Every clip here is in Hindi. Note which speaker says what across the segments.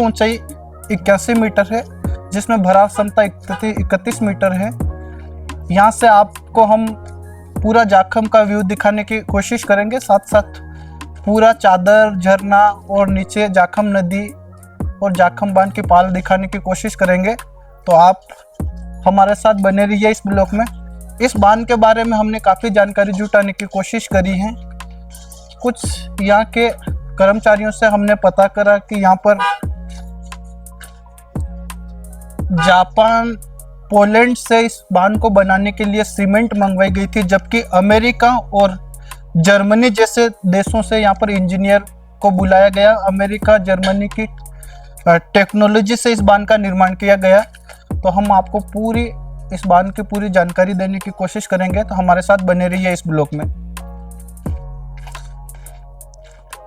Speaker 1: ऊंचाई 81 मीटर है, जिसमें भराव क्षमता 31 मीटर है। यहाँ से आपको हम पूरा जाखम का व्यू दिखाने की कोशिश करेंगे, साथ साथ पूरा चादर, झरना और नीचे जाखम नदी और जाखम बांध की पाल दिखाने की कोशिश करेंगे। तो आप हमारे साथ बने रहिए इस ब्लॉग में। इस बांध के बारे में हमने काफ़ी जानकारी जुटाने की कोशिश करी है। कुछ यहाँ के कर्मचारियों से हमने पता करा कि यहाँ पर जापान, पोलैंड से इस बांध को बनाने के लिए सीमेंट मंगवाई गई थी, जबकि अमेरिका और जर्मनी जैसे देशों से यहाँ पर इंजीनियर को बुलाया गया। अमेरिका, जर्मनी की टेक्नोलॉजी से इस बांध का निर्माण किया गया। तो हम आपको पूरी इस बांध की पूरी जानकारी देने की कोशिश करेंगे, तो हमारे साथ बने रहिए इस ब्लॉग में।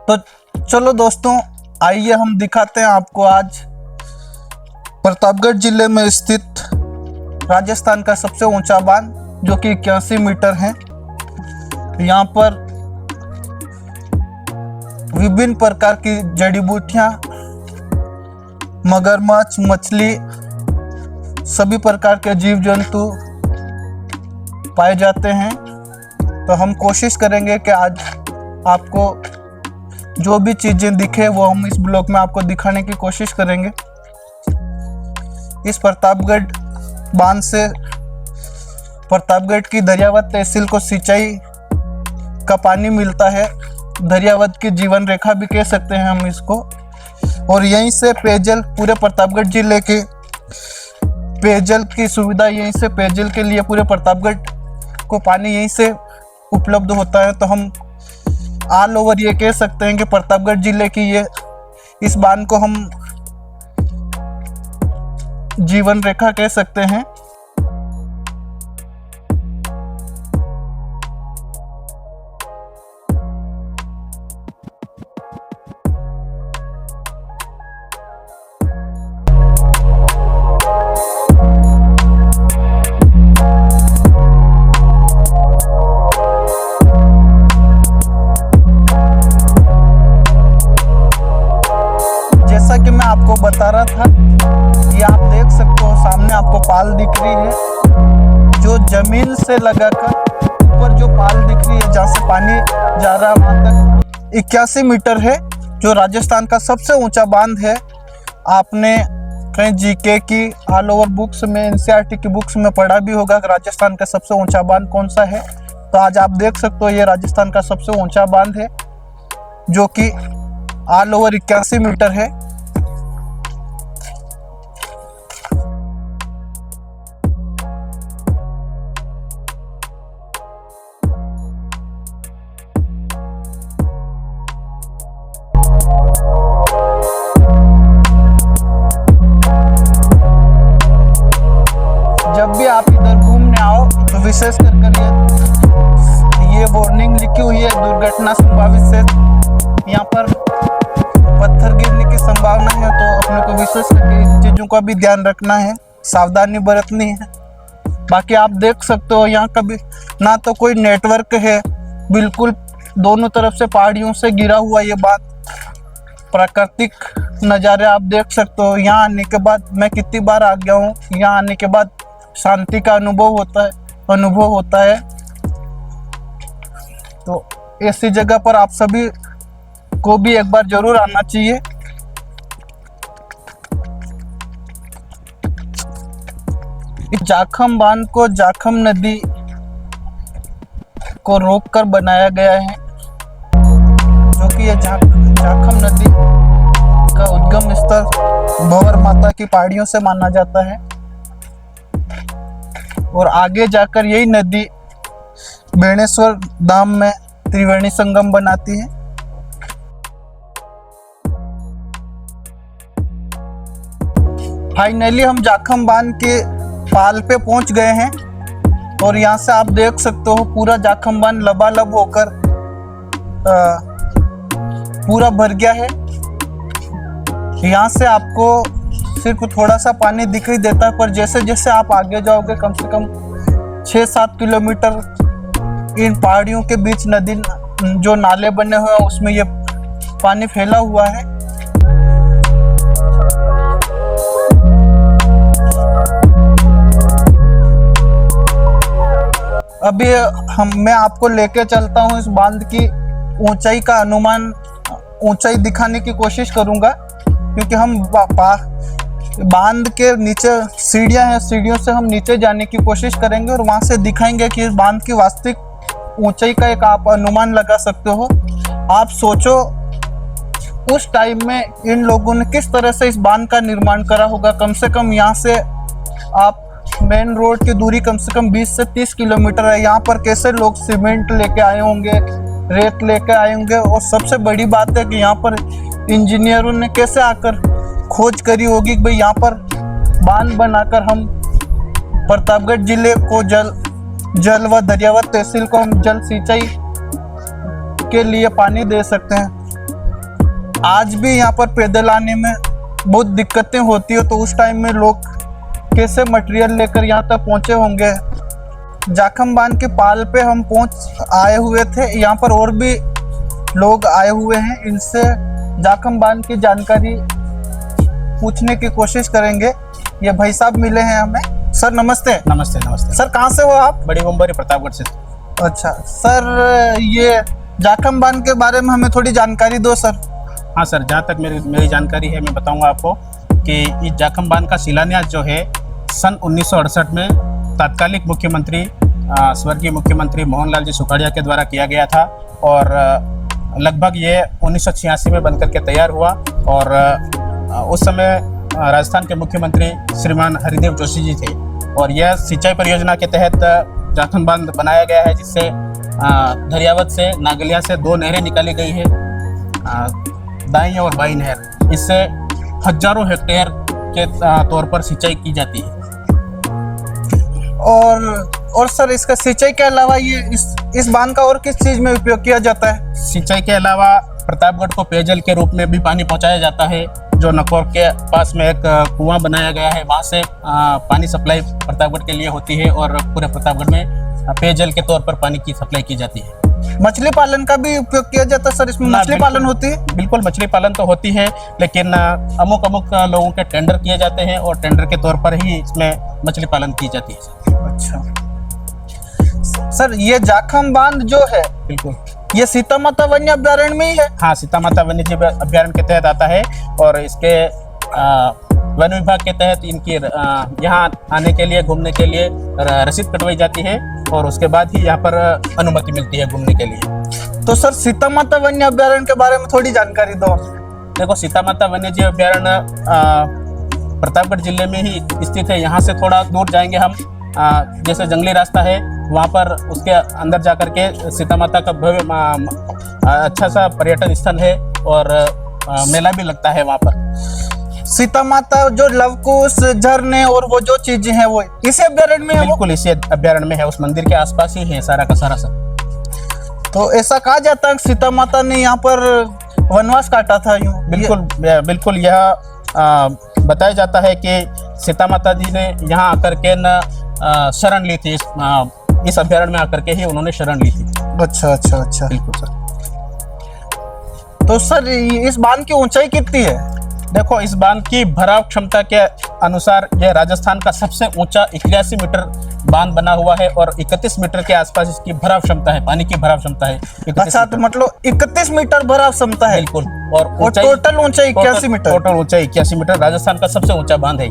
Speaker 1: तो चलो दोस्तों, आइए हम दिखाते हैं आपको आज प्रतापगढ़ जिले में स्थित राजस्थान का सबसे ऊंचा बांध, जो कि 81 मीटर है। यहाँ पर विभिन्न प्रकार की जड़ी बूटियां, मगरमच्छ, मछली, सभी प्रकार के जीव जंतु पाए जाते हैं। तो हम कोशिश करेंगे कि आज आपको जो भी चीजें दिखे वो हम इस ब्लॉग में आपको दिखाने की कोशिश करेंगे। इस प्रतापगढ़ बांध से प्रतापगढ़ की दरियावत तहसील को सिंचाई का पानी मिलता है। दरियावत की जीवन रेखा भी कह सकते हैं हम इसको। और यहीं से पेयजल, पूरे प्रतापगढ़ जिले के पेयजल की सुविधा, यहीं से पेयजल के लिए पूरे प्रतापगढ़ को पानी यहीं से उपलब्ध होता है। तो हम ऑल ओवर ये कह सकते हैं कि प्रतापगढ़ जिले की ये इस बांध को हम जीवन रेखा कह सकते हैं। जैसा कि मैं आपको बता रहा था, ये आप देख सकते हो सामने आपको पाल दिख रही है, जो जमीन से लगाकर ऊपर जो पाल दिख रही है, जहाँ से पानी जा रहा है वहाँ तक 81 मीटर है, जो राजस्थान का सबसे ऊंचा बांध है। आपने कहीं जीके की ऑल ओवर बुक्स में, एनसीईआरटी की बुक्स में पढ़ा भी होगा कि राजस्थान का सबसे ऊंचा बांध कौन सा है। तो आज आप देख सकते हो ये राजस्थान का सबसे ऊंचा बांध है, जो कि ऑल ओवर 81 मीटर है। जब भी आप इधर घूमने आओ तो विशेष कर ये वार्निंग लिखी हुई है, दुर्घटना संभावित से यहाँ पर पत्थर गिरने की संभावना है। तो अपने को विशेष करके इन चीज़ों का भी ध्यान रखना है, सावधानी बरतनी है। बाकी आप देख सकते हो यहाँ कभी ना तो कोई नेटवर्क है, बिल्कुल दोनों तरफ से पहाड़ियों से घिरा हुआ ये बात। प्राकृतिक नज़ारे आप देख सकते हो। यहाँ आने के बाद मैं कितनी बार आ गया हूँ, यहाँ आने के बाद शांति का अनुभव होता है। तो ऐसी जगह पर आप सभी को भी एक बार जरूर आना चाहिए। इस जाखम बांध को जाखम नदी को रोककर बनाया गया है, जो कि यह जाखम नदी का उद्गम स्थल भंवर माता की पहाड़ियों से माना जाता है। और आगे जाकर यही नदी बेणेश्वर धाम में त्रिवेणी संगम बनाती है। फाइनली हम जाखम बांध के पाल पे पहुंच गए हैं और यहाँ से आप देख सकते हो पूरा जाखम बांध लबालब होकर पूरा भर गया है। यहाँ से आपको सिर्फ थोड़ा सा पानी दिखाई देता है, पर जैसे जैसे आप आगे जाओगे कम से कम 6-7 किलोमीटर इन पहाड़ियों के बीच नदी जो नाले बने हुए हैं उसमें ये पानी फैला हुआ है। अभी मैं आपको लेके चलता हूँ इस बांध की ऊंचाई का अनुमान, ऊंचाई दिखाने की कोशिश करूंगा, क्योंकि हम बांध के नीचे सीढ़ियां हैं, सीढ़ियों से हम नीचे जाने की कोशिश करेंगे और वहां से दिखाएंगे कि इस बांध की वास्तविक ऊंचाई का एक आप अनुमान लगा सकते हो। आप सोचो उस टाइम में इन लोगों ने किस तरह से इस बांध का निर्माण करा होगा। कम से कम यहाँ से आप मेन रोड की दूरी कम से कम 20 से 30 किलोमीटर है। यहाँ पर कैसे लोग सीमेंट लेके आए होंगे, रेत लेके आए होंगे, और सबसे बड़ी बात है कि यहाँ पर इंजीनियरों ने कैसे आकर खोज करी होगी कि भाई यहाँ पर बांध बनाकर हम प्रतापगढ़ जिले को जल व दरियावत तहसील को हम जल सिंचाई के लिए पानी दे सकते हैं। आज भी यहाँ पर पैदल आने में बहुत दिक्कतें होती है, तो उस टाइम में लोग कैसे मटेरियल लेकर यहाँ तक पहुँचे होंगे। जाखम बांध के पाल पे हम आए हुए थे, यहाँ पर और भी लोग आए हुए हैं, इनसे जाखम बांध की जानकारी पूछने की कोशिश करेंगे। ये भाई साहब मिले हैं हमें। सर नमस्ते।
Speaker 2: नमस्ते। नमस्ते
Speaker 1: सर, कहाँ से हो आप?
Speaker 2: बड़ी मुंबई प्रतापगढ़ से।
Speaker 1: अच्छा सर, ये जाखम बांध के बारे में हमें थोड़ी जानकारी दो सर।
Speaker 2: हाँ सर, जहाँ तक मेरी जानकारी है मैं बताऊंगा आपको कि इस जाखम बांध का शिलान्यास जो है सन 1968 में तत्कालिक मुख्यमंत्री स्वर्गीय मुख्यमंत्री मोहनलाल जी सुखाड़िया के द्वारा किया गया था, और लगभग ये 1986 में बनकर के तैयार हुआ। और उस समय राजस्थान के मुख्यमंत्री श्रीमान हरिदेव जोशी जी थे, और यह सिंचाई परियोजना के तहत जाखम बांध बनाया गया है, जिससे दरियावत से नागलिया से 2 नहरें निकाली गई है, दाईं और बाईं नहर। इससे हजारों हेक्टेयर के तौर पर सिंचाई की जाती है।
Speaker 1: और सर, इसका सिंचाई के अलावा ये इस बांध का और किस चीज में उपयोग किया जाता है?
Speaker 2: सिंचाई के अलावा प्रतापगढ़ को पेयजल के रूप में भी पानी पहुंचाया जाता है। जो नकोर के पास में एक कुआं बनाया गया है, वहां से पानी सप्लाई प्रतापगढ़ के लिए होती है, और पूरे प्रतापगढ़ में पेयजल के तौर पर पानी की सप्लाई की जाती है।
Speaker 1: मछली पालन का भी उपयोग किया जाता है सर इसमें? मछली पालन होती है?
Speaker 2: बिल्कुल, मछली पालन तो होती है, लेकिन अमुक लोगों के टेंडर किए जाते हैं, और टेंडर के तौर पर ही इसमें मछली पालन की जाती है।
Speaker 1: अच्छा सर, ये जाखम बांध जो है, बिल्कुल, ये सीता माता वन्य अभ्यारण्य में ही है?
Speaker 2: हाँ, सीता माता वन्य जीव अभ्यारण्य के तहत आता है, और इसके वन विभाग के तहत इनकी यहाँ आने के लिए, घूमने के लिए रसीद कटवाई जाती है, और उसके बाद ही यहाँ पर अनुमति मिलती है घूमने के लिए।
Speaker 1: तो सर, सीता माता वन्य अभ्यारण्य के बारे में थोड़ी जानकारी दो।
Speaker 2: देखो, सीता माता वन्य जीव अभ्यारण्य प्रतापगढ़ जिले में ही स्थित है। यहाँ से थोड़ा दूर जाएंगे हम, जैसे जंगली रास्ता है, वहाँ पर उसके अंदर जाकर के सीता माता का भव्य अच्छा सा पर्यटन स्थल है, और मेला भी लगता है वहाँ पर।
Speaker 1: सीता माता जो लवकुश, झरने और वो जो चीजें हैं वो इसी अभ्यारण्य में है?
Speaker 2: बिल्कुल, इसी अभ्यारण्य में है, उस मंदिर के आसपास ही है सारा का सारा सब।
Speaker 1: तो ऐसा कहा जाता है सीता माता ने यहाँ पर वनवास काटा था यूं?
Speaker 2: बिल्कुल यह बताया जाता है कि सीता माता जी ने यहाँ आकर के शरण ली थी, इस अभ्यारण्य में आकर के ही उन्होंने शरण ली थी।
Speaker 1: अच्छा अच्छा अच्छा,
Speaker 2: बिल्कुल सर।
Speaker 1: तो सर, इस बांध की ऊंचाई कितनी है?
Speaker 2: देखो, इस बांध की भराव क्षमता के अनुसार यह राजस्थान का सबसे ऊंचा 81 मीटर बांध बना हुआ है, और 31 मीटर के आसपास इसकी भराव क्षमता है, पानी की भराव क्षमता है।
Speaker 1: अच्छा, तो मतलब 31 मीटर भराव क्षमता है?
Speaker 2: बिल्कुल।
Speaker 1: और टोटल ऊंचाई 81 मीटर?
Speaker 2: टोटल ऊंचाई 81 मीटर, राजस्थान का सबसे ऊंचा बांध है।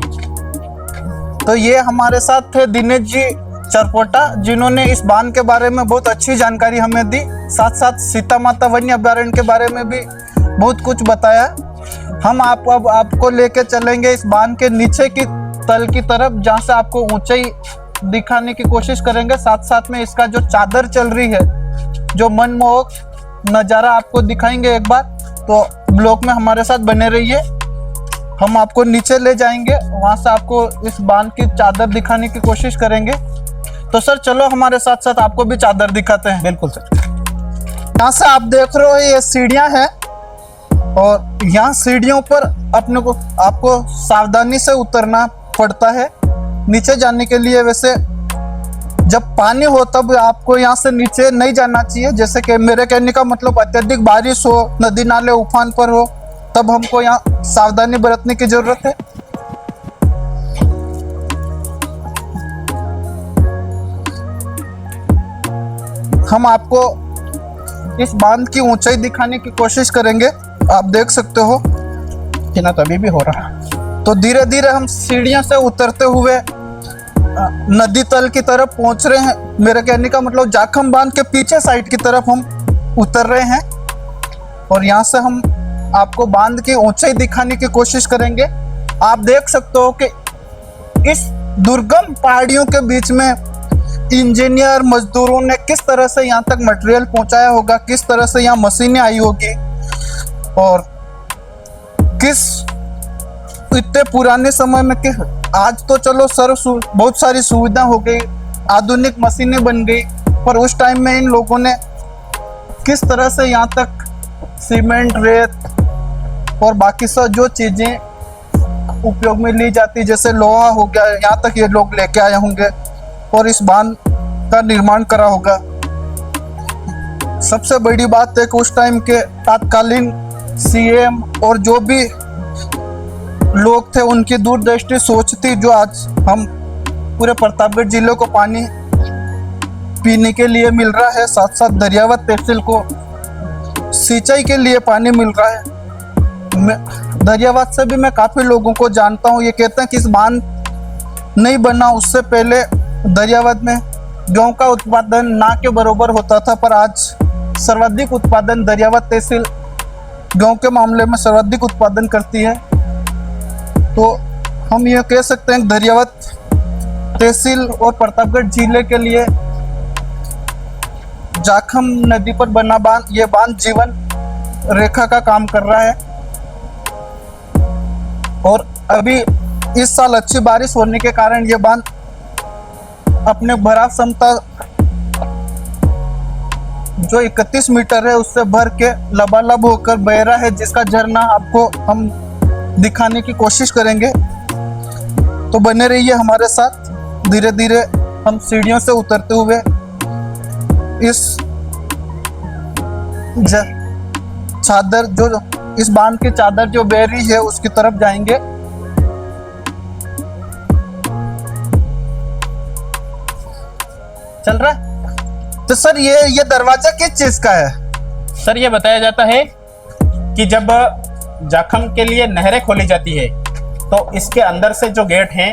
Speaker 1: तो ये हमारे साथ थे दिनेश जी चरपोटा, जिन्होंने इस बांध के बारे में बहुत अच्छी जानकारी हमें दी, साथ साथ सीता माता वन्य अभ्यारण्य के बारे में भी बहुत कुछ बताया। हम अब आपको लेके चलेंगे इस बांध के नीचे की तल की तरफ, जहाँ से आपको ऊंचाई दिखाने की कोशिश करेंगे। साथ साथ में इसका जो चादर चल रही है, जो मनमोहक नज़ारा आपको दिखाएंगे एक बार। तो ब्लॉग में हमारे साथ बने रहिए, हम आपको नीचे ले जाएंगे, वहाँ से आपको इस बांध की चादर दिखाने की कोशिश करेंगे। तो सर चलो, हमारे साथ साथ आपको भी चादर दिखाते हैं।
Speaker 2: बिल्कुल सर।
Speaker 1: यहाँ से आप देख रहे हो ये सीढ़ियाँ हैं, और यहाँ सीढ़ियों पर आपको सावधानी से उतरना पड़ता है नीचे जाने के लिए। वैसे जब पानी हो तब आपको यहाँ से नीचे नहीं जाना चाहिए, जैसे कि मेरे कहने का मतलब अत्यधिक बारिश हो, नदी नाले उफान पर हो, तब हमको यहाँ सावधानी बरतने की जरूरत है। हम आपको इस बांध की ऊंचाई दिखाने की कोशिश करेंगे। आप देख सकते हो
Speaker 2: कि ना तो अभी भी हो रहा है।
Speaker 1: तो धीरे धीरे हम सीढ़ियों से उतरते हुए नदी तल की तरफ पहुंच रहे हैं। मेरे कहने का मतलब जाखम बांध के पीछे साइड की तरफ हम उतर रहे हैं और यहाँ से हम आपको बांध की ऊंचाई दिखाने की कोशिश करेंगे। आप देख सकते हो कि इस दुर्गम पहाड़ियों के बीच में इंजीनियर मजदूरों ने किस तरह से यहाँ तक मटेरियल पहुंचाया होगा, किस तरह से यहाँ मशीनें आई होगी और किस इतने पुराने समय में कि आज तो चलो बहुत सारी सुविधा हो गई, आधुनिक मशीनें बन गई, पर उस टाइम में इन लोगों ने किस तरह से यहाँ तक सीमेंट, रेत और बाकी सब जो चीज़ें उपयोग में ली जाती जैसे लोहा हो गया, यहाँ तक ये लोग लेके आए होंगे और इस बांध का निर्माण करा होगा। सबसे बड़ी बात है कि उस टाइम के तत्कालीन सीएम और जो भी लोग थे उनकी दूरदृष्टि सोच थी, जो आज हम पूरे प्रतापगढ़ जिले को पानी पीने के लिए मिल रहा है, साथ साथ दरियावत तहसील को सिंचाई के लिए पानी मिल रहा है। दरियावत से भी मैं काफ़ी लोगों को जानता हूँ, ये कहते हैं कि इस बांध नहीं बना उससे पहले दरियावत में गेहूं का उत्पादन ना के बराबर होता था, पर आज सर्वाधिक उत्पादन दरियावत तहसील गेहूं के मामले में सर्वाधिक उत्पादन करती है। तो हम ये कह सकते हैं दरियावत तहसील और प्रतापगढ़ जिले के लिए जाखम नदी पर बना बांध, ये बांध जीवन रेखा का काम कर रहा है। और अभी इस साल अच्छी बारिश होने के कारण ये बांध अपने भराव क्षमता जो 31 मीटर है उससे भर के लबालब होकर बह रहा है, जिसका झरना आपको हम दिखाने की कोशिश करेंगे। तो बने रहिए हमारे साथ। धीरे धीरे हम सीढ़ियों से उतरते हुए इस चादर जो इस बांध की चादर जो बह रही है उसकी तरफ जाएंगे। चल रहा है? तो सर ये दरवाजा किस चीज का है?
Speaker 2: सर ये बताया जाता है कि जब जाखम के लिए नहरें खोली जाती है तो इसके अंदर से जो गेट हैं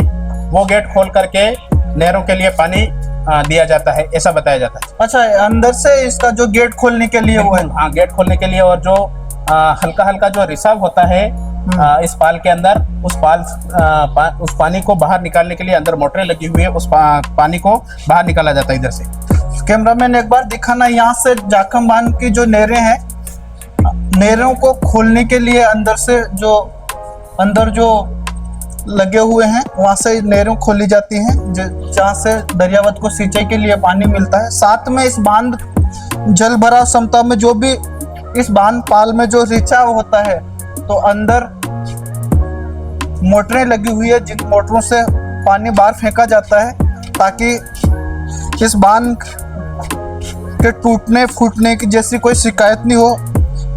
Speaker 2: वो गेट खोल करके नहरों के लिए पानी दिया जाता है, ऐसा बताया जाता है।
Speaker 1: अच्छा, अंदर से इसका जो गेट खोलने के लिए वो है?
Speaker 2: हाँ, गेट खोलने के लिए। और जो हल्का हल्का जो रिसाव होता है इस पाल के अंदर, उस पानी को बाहर निकालने के लिए अंदर मोटरें लगी हुई है, उस पानी को बाहर निकाला जाता है इधर से।
Speaker 1: कैमरामैन एक बार दिखाना, यहाँ से जाखम बांध की जो नहरें हैं, नहरों को खोलने के लिए अंदर जो लगे हुए हैं वहां से नहरें खोली जाती हैं, जहाँ से दरियावत को सिंचाई के लिए पानी मिलता है। साथ में इस बांध जल भराव क्षमता में जो भी इस बांध पाल में जो रिचाव होता है तो अंदर मोटरें लगी हुई है, जिन मोटरों से पानी बाहर फेंका जाता है ताकि इस बांध के टूटने फूटने की जैसी कोई शिकायत नहीं हो,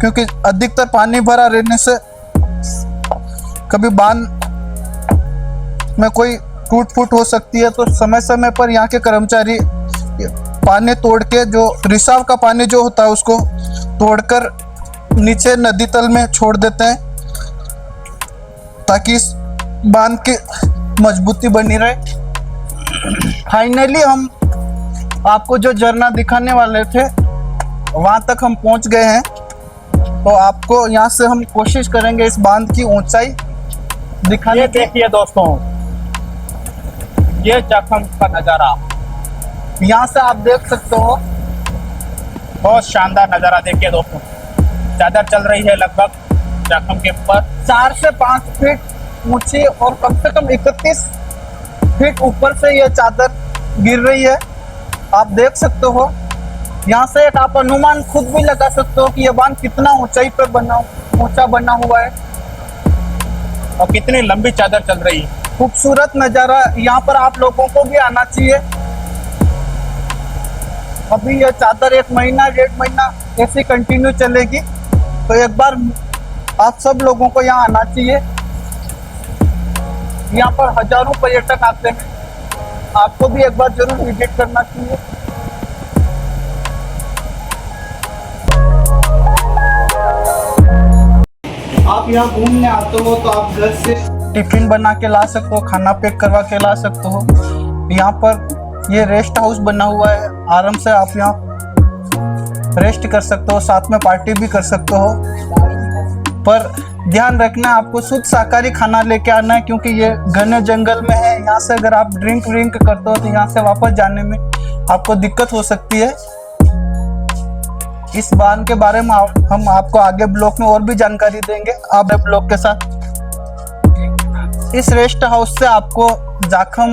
Speaker 1: क्योंकि अधिकतर पानी भरा रहने से कभी बांध में कोई टूट फूट हो सकती है। तो समय समय पर यहाँ के कर्मचारी पानी तोड़ के जो रिसाव का पानी जो होता है उसको तोड़कर नीचे नदी तल में छोड़ देते हैं ताकि इस बांध की मजबूती बनी रहे। फाइनली हम आपको जो झरना दिखाने वाले थे वहां तक हम पहुंच गए हैं। तो आपको यहाँ से हम कोशिश करेंगे इस बांध की ऊंचाई दिखाने की।
Speaker 2: देखिए दोस्तों, ये जाखम का नज़ारा
Speaker 1: यहाँ से आप देख सकते हो,
Speaker 2: बहुत शानदार नज़ारा। देखिए दोस्तों, चादर चल रही है लगभग जाखम के ऊपर
Speaker 1: 4 से 5 फीट ऊंची और कम से कम 31 फीट ऊपर से यह चादर गिर रही है। आप देख सकते हो, यहाँ से एक आप अनुमान खुद भी लगा सकते हो कि यह बांध कितना ऊंचाई पर ऊंचा बना हुआ है
Speaker 2: और कितनी लंबी चादर चल रही है।
Speaker 1: खूबसूरत नज़ारा, यहाँ पर आप लोगों को भी आना चाहिए। अभी यह चादर 1 महीना 1.5 महीना ऐसे कंटिन्यू चलेगी, तो एक बार आप सब लोगों को यहाँ आना चाहिए। यहाँ पर हजारों पर्यटक आते हैं, आपको भी एक बार जरूर विजिट करना चाहिए। यहाँ घूमने आते हो तो आप घर से टिफिन बना के ला सकते हो, खाना पैक करवा के ला सकते हो। यहाँ पर ये रेस्ट हाउस बना हुआ है, आराम से आप यहाँ रेस्ट कर सकते हो, साथ में पार्टी भी कर सकते हो। पर ध्यान रखना आपको शुद्ध शाकाहारी खाना लेके आना है, क्योंकि ये घने जंगल में है। यहाँ से अगर आप ड्रिंक करते हो तो यहाँ से वापस जाने में आपको दिक्कत हो सकती है। इस बांध के बारे में हम आपको आगे ब्लॉग में और भी जानकारी देंगे आप ब्लॉग के साथ। इस रेस्ट हाउस से आपको जाखम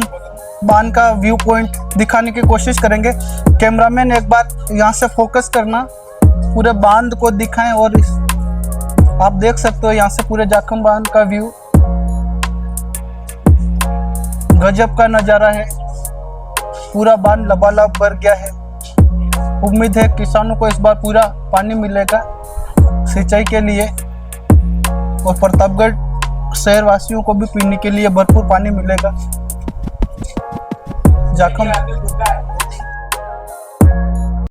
Speaker 1: बांध का व्यू पॉइंट दिखाने की कोशिश करेंगे। कैमरामैन एक बार यहाँ से फोकस करना, पूरे बांध को दिखाएं और आप देख सकते हो यहाँ से पूरे जाखम बांध का व्यू। गजब का नज़ारा है, पूरा बांध लबालब भर गया है। उम्मीद है किसानों को इस बार पूरा पानी मिलेगा सिंचाई के लिए, और प्रतापगढ़ शहर वासियों को भी पीने के लिए भरपूर पानी मिलेगा। जाखम